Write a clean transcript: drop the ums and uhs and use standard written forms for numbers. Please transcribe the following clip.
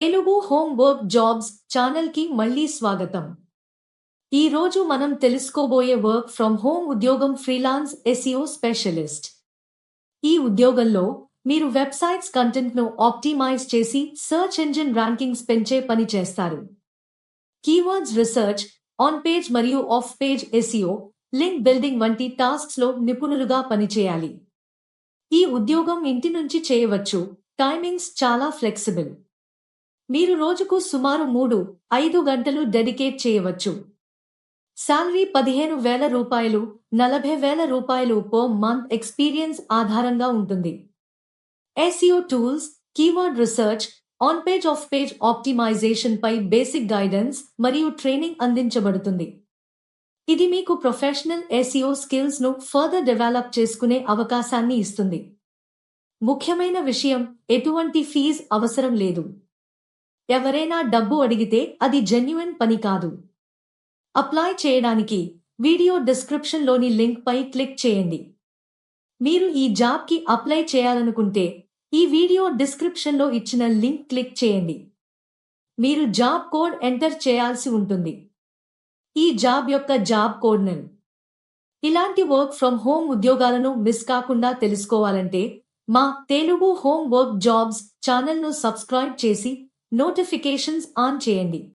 Telugu home work jobs ఛానల్కి మళ్ళీ స్వాగతం. ఈ రోజు మనం తెలుసుకోబోయే వర్క్ ఫ్రమ్ హోమ్ ఉద్యోగం ఫ్రీలాన్స్ ఎస్ఈఓ స్పెషలిస్ట్. ఈ ఉద్యోగంలో మీరు వెబ్సైట్స్ కంటెంట్ను ఆప్టిమైజ్ చేసి సెర్చ్ ఇంజిన్ ర్యాంకింగ్స్ పెంచే పని చేస్తారు. కీవర్డ్స్ రీసెర్చ్, ఆన్ పేజ్ మరియు of page SEO, link building వంటి టాస్క్స్లో నిపుణులుగా పనిచేయాలి. ఈ ఉద్యోగం ఇంటి నుంచి చేయవచ్చు. టైమింగ్స్ చాలా ఫ్లెక్సిబుల్. మీరు రోజుకు సుమారు 3-5 గంటలు డెడికేట్ చేయవచ్చు. శాలరీ 15,000 రూపాయలు, 40,000 రూపాయలు పర్ మంత్ ఎక్స్పీరియన్స్ ఆధారంగా ఉంటుంది. SEO tools, keyword research, on page off page optimisation పై బేసిక్ గైడెన్స్ మరియు ట్రైనింగ్ అందించబడుతుంది. ఇది మీకు ప్రొఫెషనల్ ఎస్ఈఓ స్కిల్స్ ను ఫర్దర్ డెవలప్ చేసుకునే అవకాశాన్ని ఇస్తుంది. ముఖ్యమైన విషయం, ఎటువంటి ఫీజు అవసరం లేదు. ఎవరైనా డబ్బు అడిగితే అది జెన్యున్ పని కాదు. అప్లై చేయడానికి వీడియో డిస్క్రిప్షన్లోని లింక్ పై క్లిక్ చేయండి. మీరు ఈ జాబ్కి అప్లై చేయాలనుకుంటే ఈ వీడియో డిస్క్రిప్షన్లో ఇచ్చిన లింక్ క్లిక్ చేయండి. మీరు జాబ్ కోడ్ ఎంటర్ చేయాల్సి ఉంటుంది. ఈ జాబ్ యొక్క జాబ్ కోడ్ ఇలాంటి వర్క్ ఫ్రమ్ హోమ్ ఉద్యోగాలను మిస్ కాకుండా తెలుసుకోవాలంటే మా తెలుగు హోమ్ వర్క్ జాబ్స్ ఛానల్ను సబ్స్క్రైబ్ చేసి నోటిఫికేషన్స్ ఆన్ చేయండి.